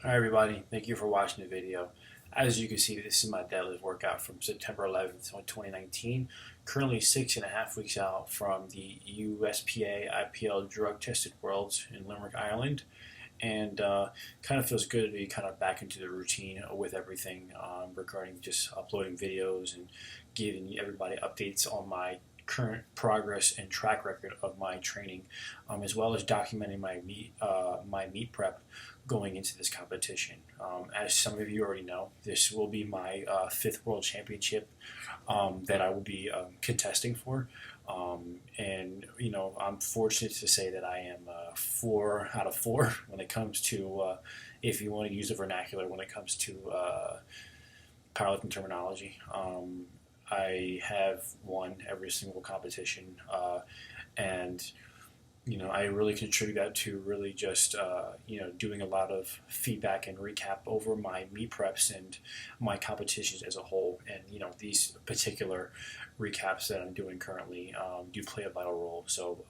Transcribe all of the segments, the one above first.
Hi everybody, thank you for watching the video. As you can see, this is my deadlift workout from September 11th, 2019. Currently 6.5 weeks out from the USPA IPL drug tested worlds in Limerick, Ireland. And kind of feels good to be kind of back into the routine with everything regarding just uploading videos and giving everybody updates on my current progress and track record of my training, as well as documenting my meet prep going into this competition. As some of you already know, this will be my fifth World Championship that I will be contesting for. And I'm fortunate to say that I am 4 out of 4 when it comes to, if you want to use the vernacular, when it comes to powerlifting terminology. I have won every single competition, and I really contribute that to really just doing a lot of feedback and recap over my meet preps and my competitions as a whole. And these particular recaps that I'm doing currently do play a vital role. So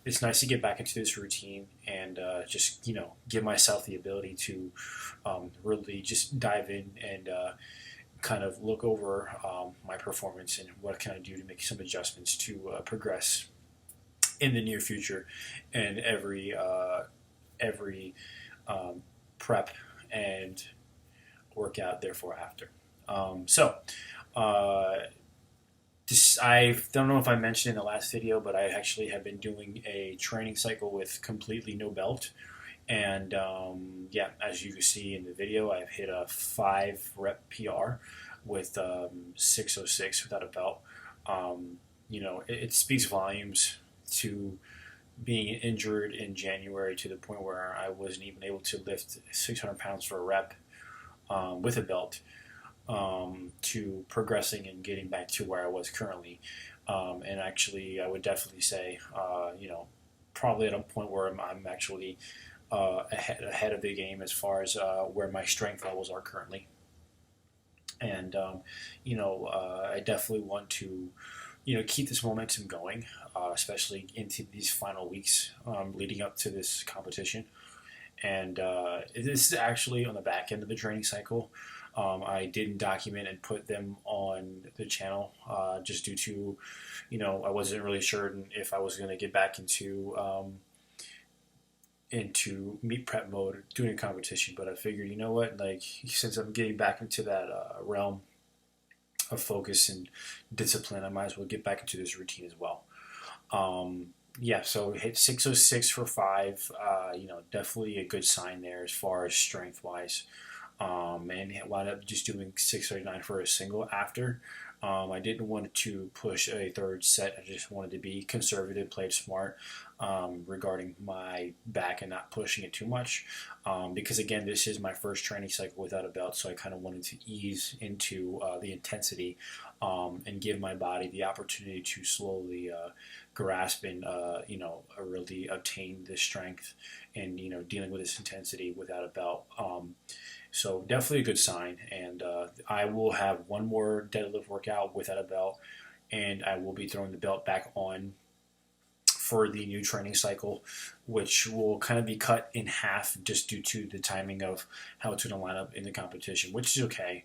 it's nice to get back into this routine and just give myself the ability to really just dive in and kind of look over my performance and what can I do to make some adjustments to progress in the near future and every prep and workout therefore after. I don't know if I mentioned in the last video, but I actually have been doing a training cycle with completely no belt. And yeah, as you can see in the video, I've hit a 5 rep PR with 606 without a belt. It speaks volumes to being injured in January to the point where I wasn't even able to lift 600 pounds for a rep with a belt, to progressing and getting back to where I was currently. And actually, I would definitely say, probably at a point where I'm actually ahead of the game as far as where my strength levels are currently. And I definitely want to keep this momentum going, especially into these final weeks leading up to this competition. And this is actually on the back end of the training cycle. I didn't document and put them on the channel just due to, I wasn't really sure if I was going to get back into meet prep mode doing a competition. But I figured, like, since I'm getting back into that realm of focus and discipline, I might as well get back into this routine as well. Yeah, so hit 606 for 5. Definitely a good sign there as far as strength wise. And wound up just doing 639 for a single after. I didn't want to push a third set. I just wanted to be conservative, played smart regarding my back and not pushing it too much. Because again, this is my first training cycle without a belt, so I kind of wanted to ease into the intensity and give my body the opportunity to slowly grasp and really obtain this strength and dealing with this intensity without a belt. So definitely a good sign, and I will have one more deadlift workout without a belt, and I will be throwing the belt back on for the new training cycle, which will kind of be cut in half just due to the timing of how it's going to line up in the competition, which is okay,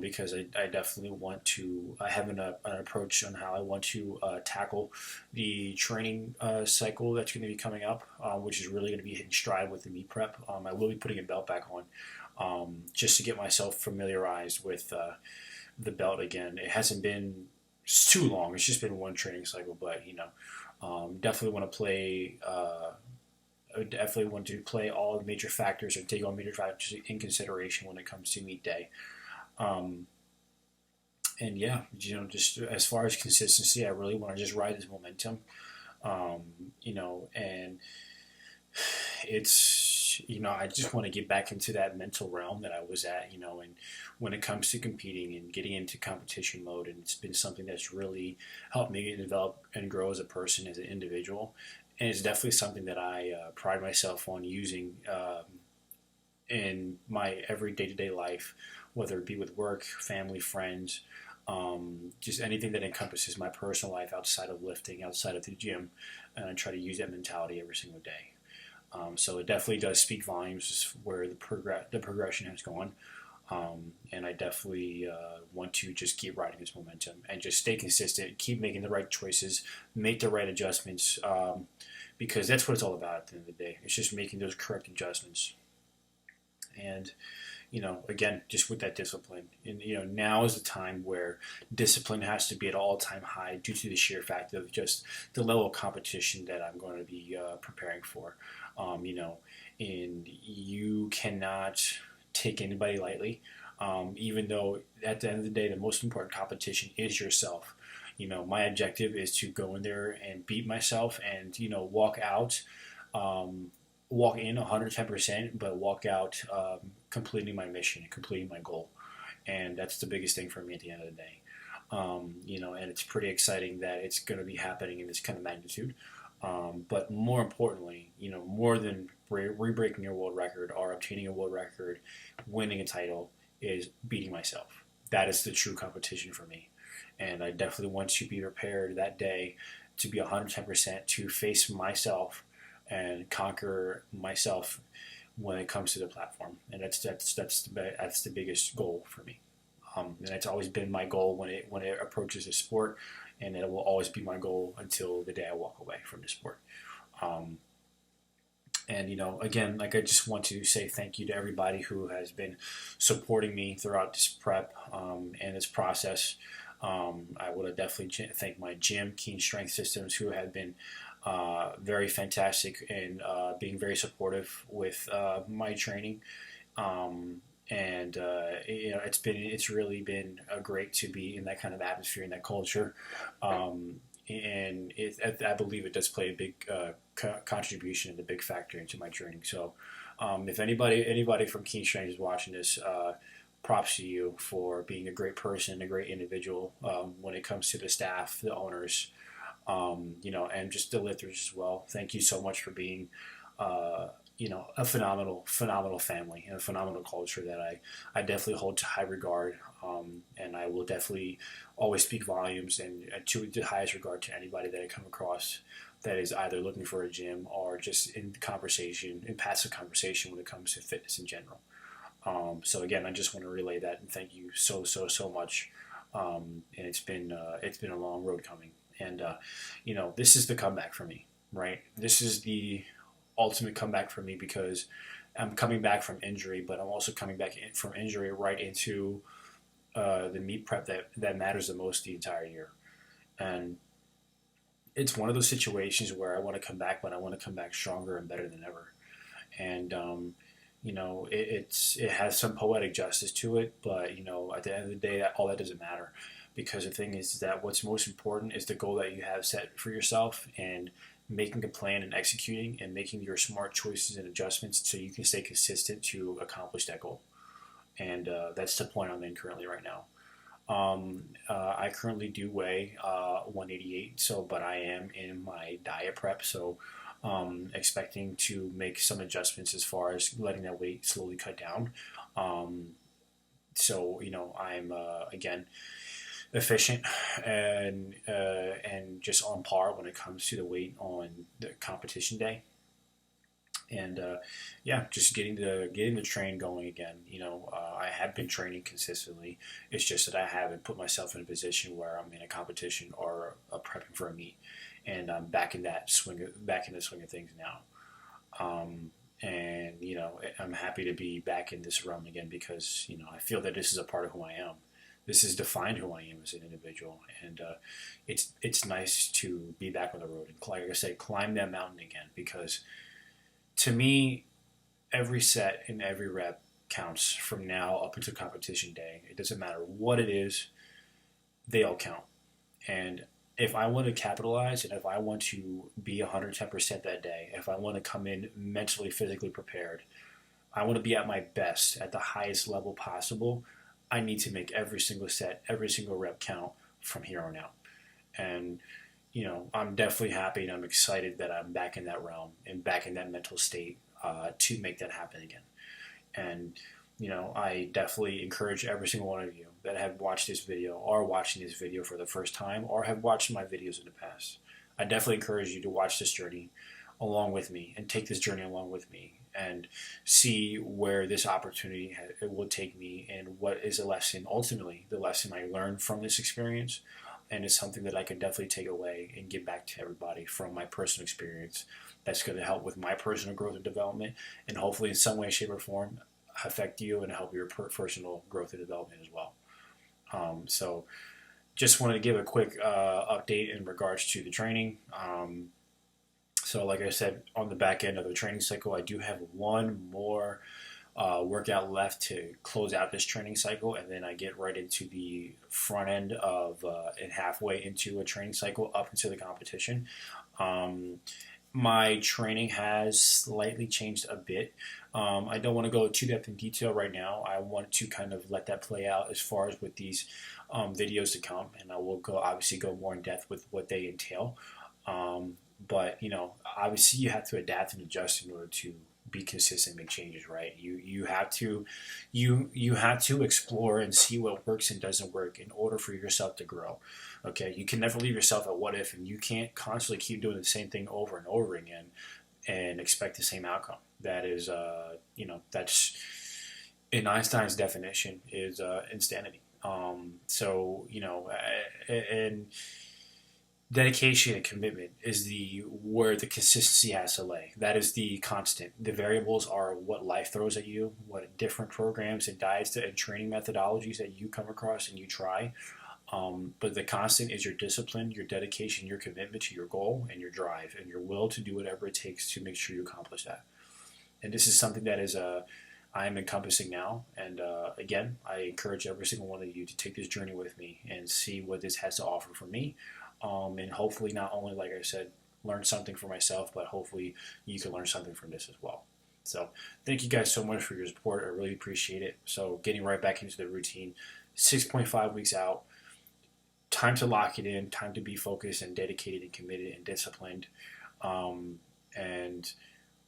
because I definitely want to have an approach on how I want to tackle the training cycle that's going to be coming up, which is really going to be hitting stride with the meet prep. I will be putting a belt back on just to get myself familiarized with the belt again. It hasn't been too long. It's just been one training cycle, but definitely want to play. I definitely want to play all the major factors or take all major factors in consideration when it comes to meet day. And yeah, just as far as consistency, I really want to just ride this momentum. And it's, I just want to get back into that mental realm that I was at, and when it comes to competing and getting into competition mode, and it's been something that's really helped me develop and grow as a person, as an individual. And it's definitely something that I pride myself on using in my every day-to-day life, whether it be with work, family, friends, just anything that encompasses my personal life outside of lifting, outside of the gym, and I try to use that mentality every single day. So it definitely does speak volumes where the progression has gone. And I definitely want to just keep riding this momentum and just stay consistent, keep making the right choices, make the right adjustments, because that's what it's all about at the end of the day. It's just making those correct adjustments. And again, just with that discipline. And, now is the time where discipline has to be at an all-time high due to the sheer fact of just the level of competition that I'm going to be preparing for. And you cannot take anybody lightly, even though at the end of the day, the most important competition is yourself. My objective is to go in there and beat myself and, walk out, walk in 110%, but walk out completing my mission, completing my goal. And that's the biggest thing for me at the end of the day. And it's pretty exciting that it's going to be happening in this kind of magnitude. But more importantly, more than re-breaking your world record or obtaining a world record, winning a title is beating myself. That is the true competition for me. And I definitely want to be prepared that day to be 110% to face myself and conquer myself when it comes to the platform. And that's the biggest goal for me. And it's always been my goal when it approaches a sport, and it will always be my goal until the day I walk away from the sport. And again, like I just want to say thank you to everybody who has been supporting me throughout this prep and this process. I would definitely thank my gym, Keen Strength Systems, who have been very fantastic and being very supportive with my training. It's really been great to be in that kind of atmosphere, in that culture. I believe it does play a big contribution and a big factor into my training. So, if anybody from Keen Strength is watching this, props to you for being a great person, a great individual when it comes to the staff, the owners, and just the lifters as well. Thank you so much for being, a phenomenal family and a phenomenal culture that I definitely hold to high regard. And I will definitely always speak volumes and to the highest regard to anybody that I come across that is either looking for a gym or just in passive conversation when it comes to fitness in general. So again, I just want to relay that and thank you so much. And it's been a long road coming. And this is the comeback for me, right? This is the ultimate comeback for me because I'm coming back from injury, but I'm also coming back from injury right into the meet prep that matters the most the entire year. And it's one of those situations where I want to come back, but I want to come back stronger and better than ever. And it has some poetic justice to it, but at the end of the day, all that doesn't matter, because the thing is that what's most important is the goal that you have set for yourself and making a plan and executing and making your smart choices and adjustments so you can stay consistent to accomplish that goal. And that's the point I'm in currently right now. I currently do weigh 188, but I am in my diet prep, so expecting to make some adjustments as far as letting that weight slowly cut down. I'm again efficient and just on par when it comes to the weight on the competition day. And just getting the train going again. I have been training consistently. It's just that I haven't put myself in a position where I'm in a competition or prepping for a meet, and I'm back in the swing of things now. I'm happy to be back in this realm again because I feel that this is a part of who I am. This has defined who I am as an individual, and it's nice to be back on the road and, like I said, climb that mountain again, because to me, every set and every rep counts from now up until competition day. It doesn't matter what it is, they all count. And if I want to capitalize and if I want to be 110% that day, if I want to come in mentally, physically prepared, I want to be at my best at the highest level possible, I need to make every single set, every single rep count from here on out. And I'm definitely happy and I'm excited that I'm back in that realm and back in that mental state to make that happen again. And, I definitely encourage every single one of you that have watched this video or watching this video for the first time or have watched my videos in the past. I definitely encourage you to watch this journey along with me and take this journey along with me and see where this opportunity it will take me and what is a lesson, ultimately the lesson I learned from this experience. And it's something that I can definitely take away and give back to everybody from my personal experience. That's going to help with my personal growth and development, and hopefully in some way, shape, or form affect you and help your personal growth and development as well. So just wanted to give a quick update in regards to the training. So like I said, on the back end of the training cycle, I do have one more workout left to close out this training cycle, and then I get right into the front end of and halfway into a training cycle up into the competition. My training has slightly changed a bit. I don't want to go too depth in detail right now. I want to kind of let that play out as far as with these videos to come, and I will obviously go more in depth with what they entail. But obviously you have to adapt and adjust in order to be consistent, make changes, right? You have to explore and see what works and doesn't work in order for yourself to grow. Okay, you can never leave yourself at what if, and you can't constantly keep doing the same thing over and over again and expect the same outcome. That is, that's in Einstein's definition is insanity. And dedication and commitment is where the consistency has to lay. That is the constant. The variables are what life throws at you, what different programs and diets and training methodologies that you come across and you try. But the constant is your discipline, your dedication, your commitment to your goal, and your drive, and your will to do whatever it takes to make sure you accomplish that. And this is something that is I am encompassing now. And again, I encourage every single one of you to take this journey with me and see what this has to offer for me. And hopefully not only, like I said, learn something for myself, but hopefully you can learn something from this as well. So thank you guys so much for your support. I really appreciate it. So getting right back into the routine, 6.5 weeks out, time to lock it in, time to be focused and dedicated and committed and disciplined. And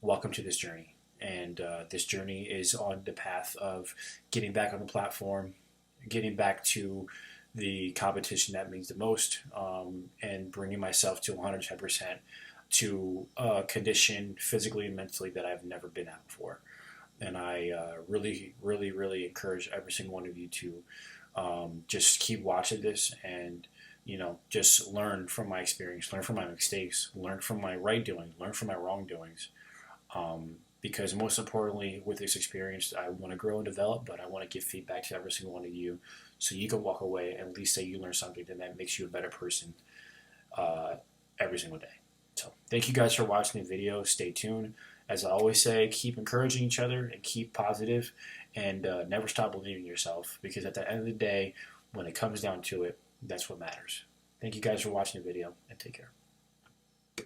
welcome to this journey. And this journey is on the path of getting back on the platform, getting back to the competition that means the most, and bringing myself to 110% to a condition physically and mentally that I've never been at before. And I really, really, really encourage every single one of you to just keep watching this and, just learn from my experience, learn from my mistakes, learn from my right doings, learn from my wrongdoings. Because most importantly, with this experience, I want to grow and develop, but I want to give feedback to every single one of you so you can walk away and at least say you learned something that makes you a better person every single day. So thank you guys for watching the video. Stay tuned. As I always say, keep encouraging each other and keep positive and never stop believing in yourself, because at the end of the day, when it comes down to it, that's what matters. Thank you guys for watching the video, and take care.